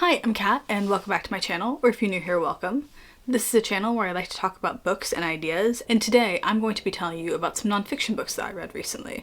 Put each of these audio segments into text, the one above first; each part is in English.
Hi, I'm Kat, and welcome back to my channel, or if you're new here, welcome. This is a channel where I like to talk about books and ideas, and today I'm going to be telling you about some nonfiction books that I read recently.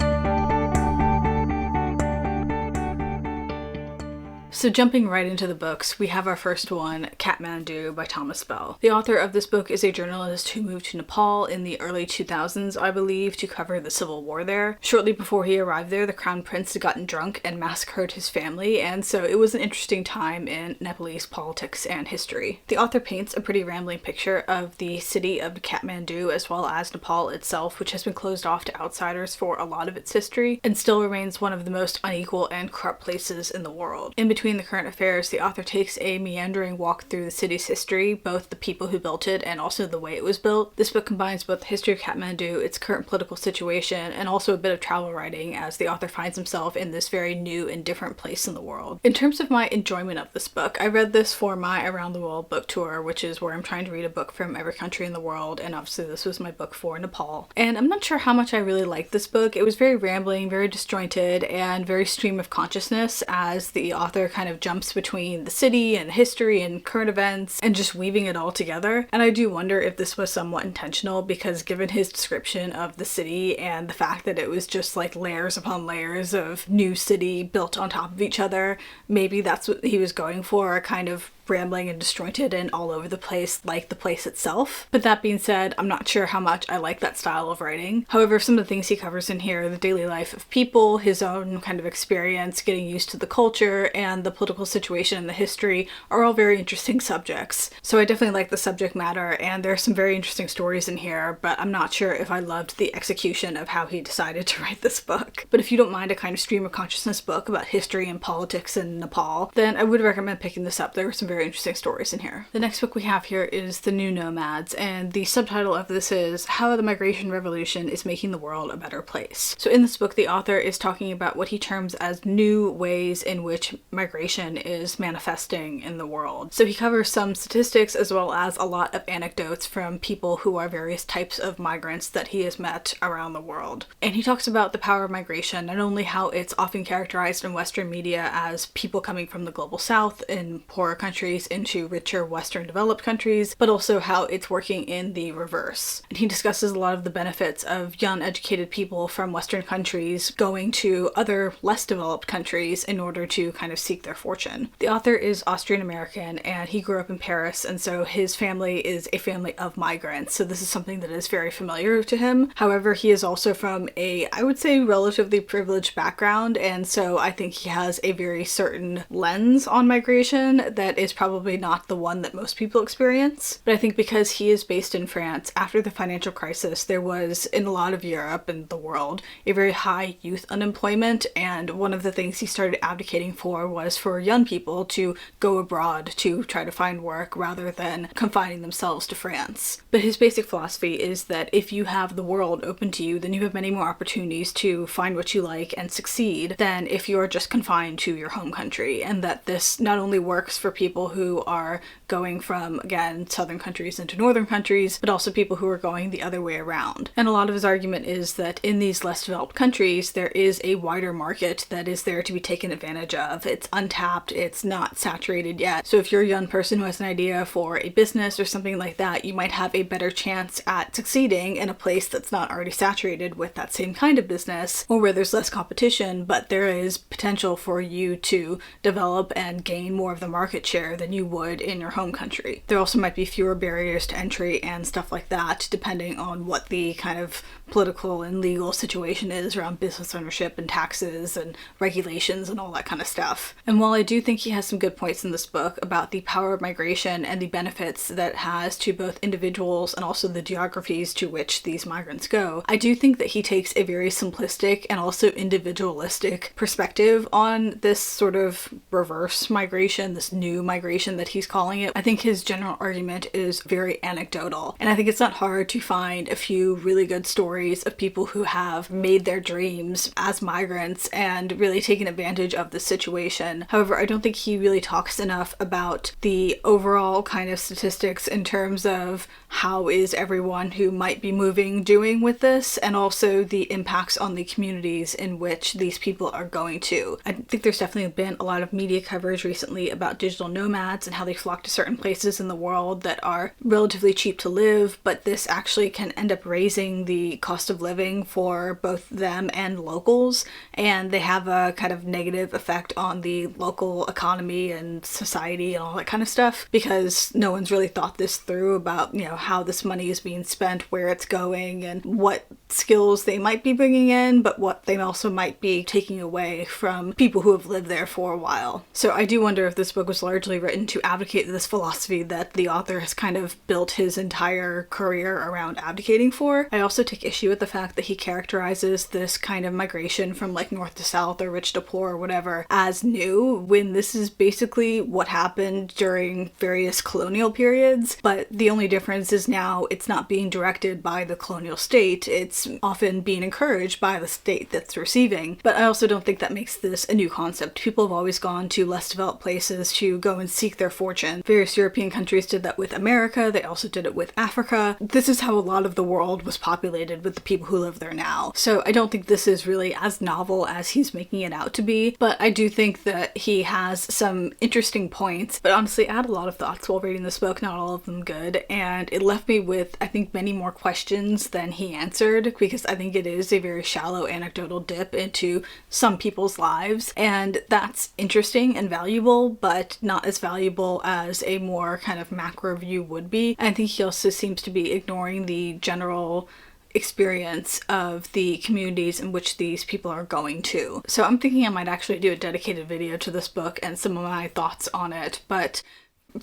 So jumping right into the books, we have our first one, Kathmandu by Thomas Bell. The author of this book is a journalist who moved to Nepal in the early 2000s, I believe, to cover the civil war there. Shortly before he arrived there, the crown prince had gotten drunk and massacred his family, and so it was an interesting time in Nepalese politics and history. The author paints a pretty rambling picture of the city of Kathmandu as well as Nepal itself, which has been closed off to outsiders for a lot of its history and still remains one of the most unequal and corrupt places in the world. In between the current affairs, the author takes a meandering walk through the city's history, both the people who built it and also the way it was built. This book combines both the history of Kathmandu, its current political situation, and also a bit of travel writing as the author finds himself in this very new and different place in the world. In terms of my enjoyment of this book, I read this for my Around the World book tour, which is where I'm trying to read a book from every country in the world, and obviously this was my book for Nepal. And I'm not sure how much I really liked this book. It was very rambling, very disjointed, and very stream of consciousness as the author kind of jumps between the city and history and current events and just weaving it all together. And I do wonder if this was somewhat intentional, because given his description of the city and the fact that it was just like layers upon layers of new city built on top of each other, maybe that's what he was going for, a kind of rambling and disjointed and all over the place like the place itself. But that being said, I'm not sure how much I like that style of writing. However, some of the things he covers in here, the daily life of people, his own kind of experience getting used to the culture, and the political situation and the history are all very interesting subjects. So I definitely like the subject matter, and there are some very interesting stories in here, but I'm not sure if I loved the execution of how he decided to write this book. But if you don't mind a kind of stream of consciousness book about history and politics in Nepal, then I would recommend picking this up. There were some very interesting stories in here. The next book we have here is The New Nomads, and the subtitle of this is How the Migration Revolution is Making the World a Better Place. So in this book, the author is talking about what he terms as new ways in which migration is manifesting in the world. So he covers some statistics as well as a lot of anecdotes from people who are various types of migrants that he has met around the world. And he talks about the power of migration, not only how it's often characterized in Western media as people coming from the global south in poorer countries into richer Western developed countries, but also how it's working in the reverse. And he discusses a lot of the benefits of young educated people from Western countries going to other less developed countries in order to kind of seek their fortune. The author is Austrian American, and he grew up in Paris, and so his family is a family of migrants, so this is something that is very familiar to him. However, he is also from a, I would say, relatively privileged background, and so I think he has a very certain lens on migration that is probably not the one that most people experience. But I think because he is based in France, after the financial crisis, there was, in a lot of Europe and the world, a very high youth unemployment, and one of the things he started advocating for was for young people to go abroad to try to find work rather than confining themselves to France. But his basic philosophy is that if you have the world open to you, then you have many more opportunities to find what you like and succeed than if you're just confined to your home country, and that this not only works for people who are going from, again, southern countries into northern countries, but also people who are going the other way around. And a lot of his argument is that in these less developed countries, there is a wider market that is there to be taken advantage of. It's untapped, it's not saturated yet. So if you're a young person who has an idea for a business or something like that, you might have a better chance at succeeding in a place that's not already saturated with that same kind of business, or where there's less competition, but there is potential for you to develop and gain more of the market share than you would in your home country. There also might be fewer barriers to entry and stuff like that, depending on what the kind of political and legal situation is around business ownership and taxes and regulations and all that kind of stuff. And while I do think he has some good points in this book about the power of migration and the benefits that it has to both individuals and also the geographies to which these migrants go, I do think that he takes a very simplistic and also individualistic perspective on this sort of reverse migration, this new migration migration that he's calling it. I think his general argument is very anecdotal, and I think it's not hard to find a few really good stories of people who have made their dreams as migrants and really taken advantage of the situation. However, I don't think he really talks enough about the overall kind of statistics in terms of how is everyone who might be moving doing with this, and also the impacts on the communities in which these people are going to. I think there's definitely been a lot of media coverage recently about digital nomads and how they flock to certain places in the world that are relatively cheap to live, but this actually can end up raising the cost of living for both them and locals, and they have a kind of negative effect on the local economy and society and all that kind of stuff, because no one's really thought this through about, you know, how this money is being spent, where it's going, and what skills they might be bringing in, but what they also might be taking away from people who have lived there for a while. So I do wonder if this book was largely written to advocate this philosophy that the author has kind of built his entire career around advocating for. I also take issue with the fact that he characterizes this kind of migration from like north to south or rich to poor or whatever as new, when this is basically what happened during various colonial periods, but the only difference is now it's not being directed by the colonial state, it's often being encouraged by the state that's receiving. But I also don't think that makes this a new concept. People have always gone to less developed places to go and seek their fortune. Various European countries did that with America, they also did it with Africa. This is how a lot of the world was populated, with the people who live there now. So I don't think this is really as novel as he's making it out to be, but I do think that he has some interesting points. But honestly, I had a lot of thoughts while reading this book, not all of them good, and it left me with, I think, many more questions than he answered, because I think it is a very shallow anecdotal dip into some people's lives, and that's interesting and valuable, but not as valuable as a more kind of macro view would be. I think he also seems to be ignoring the general experience of the communities in which these people are going to. So I'm thinking I might actually do a dedicated video to this book and some of my thoughts on it, but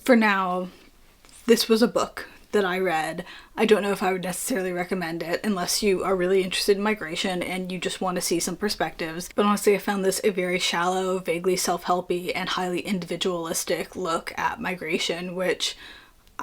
for now, this was a book that I read. I don't know if I would necessarily recommend it unless you are really interested in migration and you just want to see some perspectives. But honestly, I found this a very shallow, vaguely self-helpy, and highly individualistic look at migration, which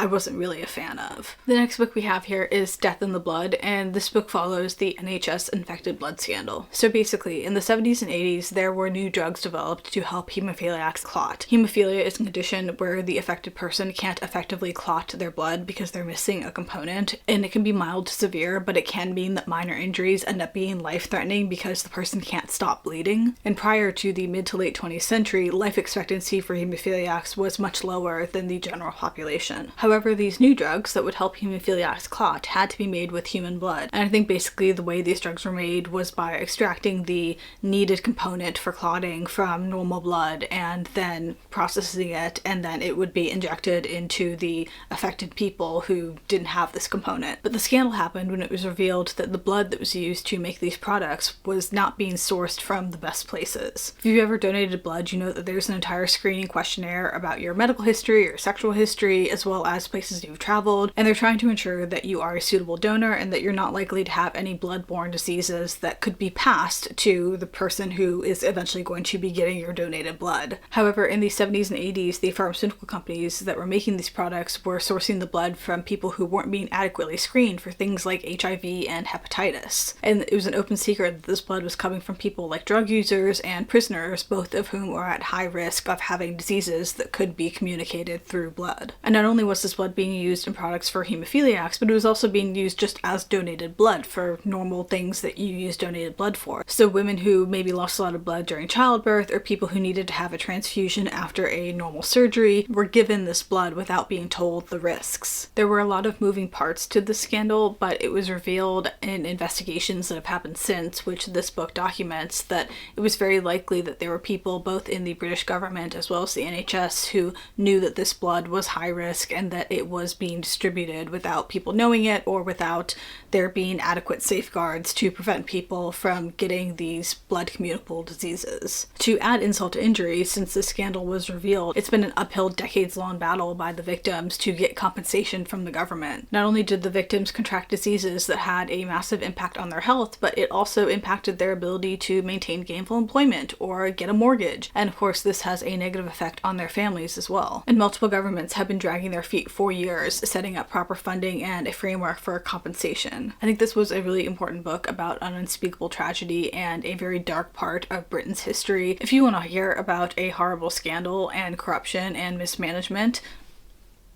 I wasn't really a fan of. The next book we have here is Death in the Blood, and this book follows the NHS infected blood scandal. So basically, in the 70s and 80s, there were new drugs developed to help hemophiliacs clot. Hemophilia is a condition where the affected person can't effectively clot their blood because they're missing a component, and it can be mild to severe, but it can mean that minor injuries end up being life-threatening because the person can't stop bleeding. And prior to the mid to late 20th century, life expectancy for hemophiliacs was much lower than the general population. However, these new drugs that would help hemophiliacs clot had to be made with human blood. And I think basically the way these drugs were made was by extracting the needed component for clotting from normal blood and then processing it, and then it would be injected into the affected people who didn't have this component. But the scandal happened when it was revealed that the blood that was used to make these products was not being sourced from the best places. If you've ever donated blood, you know that there's an entire screening questionnaire about your medical history or sexual history, as well as places you've traveled, and they're trying to ensure that you are a suitable donor and that you're not likely to have any blood-borne diseases that could be passed to the person who is eventually going to be getting your donated blood. However, in the 70s and 80s, the pharmaceutical companies that were making these products were sourcing the blood from people who weren't being adequately screened for things like HIV and hepatitis. And it was an open secret that this blood was coming from people like drug users and prisoners, both of whom were at high risk of having diseases that could be communicated through blood. And not only was this blood being used in products for hemophiliacs, but it was also being used just as donated blood for normal things that you use donated blood for. So women who maybe lost a lot of blood during childbirth, or people who needed to have a transfusion after a normal surgery, were given this blood without being told the risks. There were a lot of moving parts to this scandal, but it was revealed in investigations that have happened since, which this book documents, that it was very likely that there were people both in the British government as well as the NHS who knew that this blood was high risk and and that it was being distributed without people knowing it or without there being adequate safeguards to prevent people from getting these blood communicable diseases. To add insult to injury, since the scandal was revealed, it's been an uphill decades-long battle by the victims to get compensation from the government. Not only did the victims contract diseases that had a massive impact on their health, but it also impacted their ability to maintain gainful employment or get a mortgage. And of course, this has a negative effect on their families as well. And multiple governments have been dragging their feet for years, setting up proper funding and a framework for compensation. I think this was a really important book about an unspeakable tragedy and a very dark part of Britain's history. If you want to hear about a horrible scandal and corruption and mismanagement,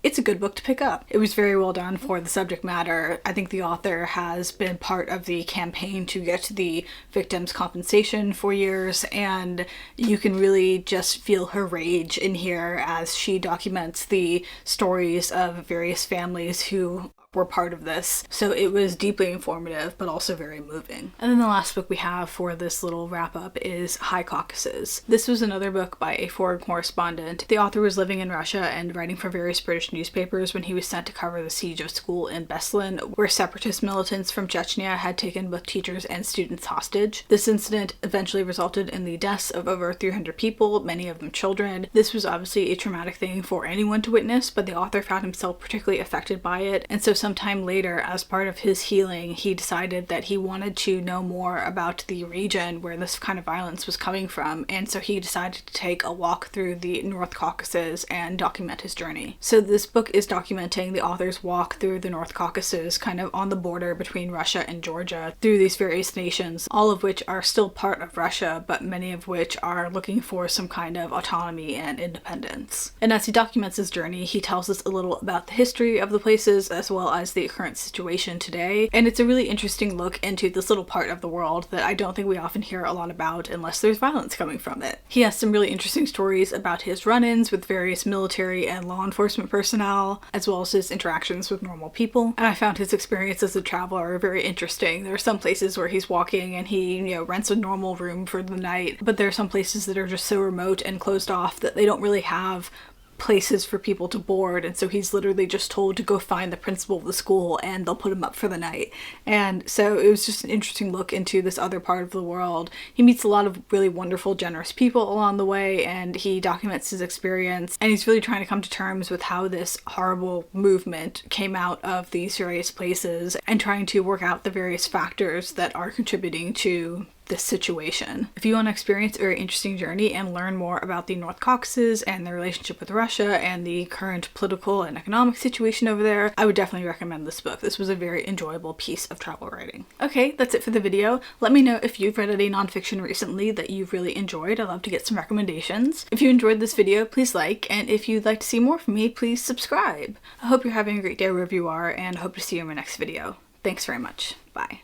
it's a good book to pick up. It was very well done for the subject matter. I think the author has been part of the campaign to get the victims' compensation for years, and you can really just feel her rage in here as she documents the stories of various families who were part of this. So it was deeply informative, but also very moving. And then the last book we have for this little wrap up is High Caucuses. This was another book by a foreign correspondent. The author was living in Russia and writing for various British newspapers when he was sent to cover the siege of school in Beslan, where separatist militants from Chechnya had taken both teachers and students hostage. This incident eventually resulted in the deaths of over 300 people, many of them children. This was obviously a traumatic thing for anyone to witness, but the author found himself particularly affected by it, and so sometime later, as part of his healing, he decided that he wanted to know more about the region where this kind of violence was coming from, and so he decided to take a walk through the North Caucasus and document his journey. So this book is documenting the author's walk through the North Caucasus, kind of on the border between Russia and Georgia, through these various nations, all of which are still part of Russia, but many of which are looking for some kind of autonomy and independence. And as he documents his journey, he tells us a little about the history of the places as well as the current situation today, and it's a really interesting look into this little part of the world that I don't think we often hear a lot about unless there's violence coming from it. He has some really interesting stories about his run-ins with various military and law enforcement personnel, as well as his interactions with normal people, and I found his experience as a traveler very interesting. There are some places where he's walking and he, rents a normal room for the night, but there are some places that are just so remote and closed off that they don't really have places for people to board, and so he's literally just told to go find the principal of the school and they'll put him up for the night. And so it was just an interesting look into this other part of the world. He meets a lot of really wonderful, generous people along the way, and he documents his experience, and he's really trying to come to terms with how this horrible movement came out of these various places and trying to work out the various factors that are contributing to this situation. If you want to experience a very interesting journey and learn more about the North Caucasus and their relationship with Russia and the current political and economic situation over there, I would definitely recommend this book. This was a very enjoyable piece of travel writing. Okay, that's it for the video. Let me know if you've read any nonfiction recently that you've really enjoyed. I'd love to get some recommendations. If you enjoyed this video, please like, and if you'd like to see more from me, please subscribe. I hope you're having a great day wherever you are, and I hope to see you in my next video. Thanks very much. Bye.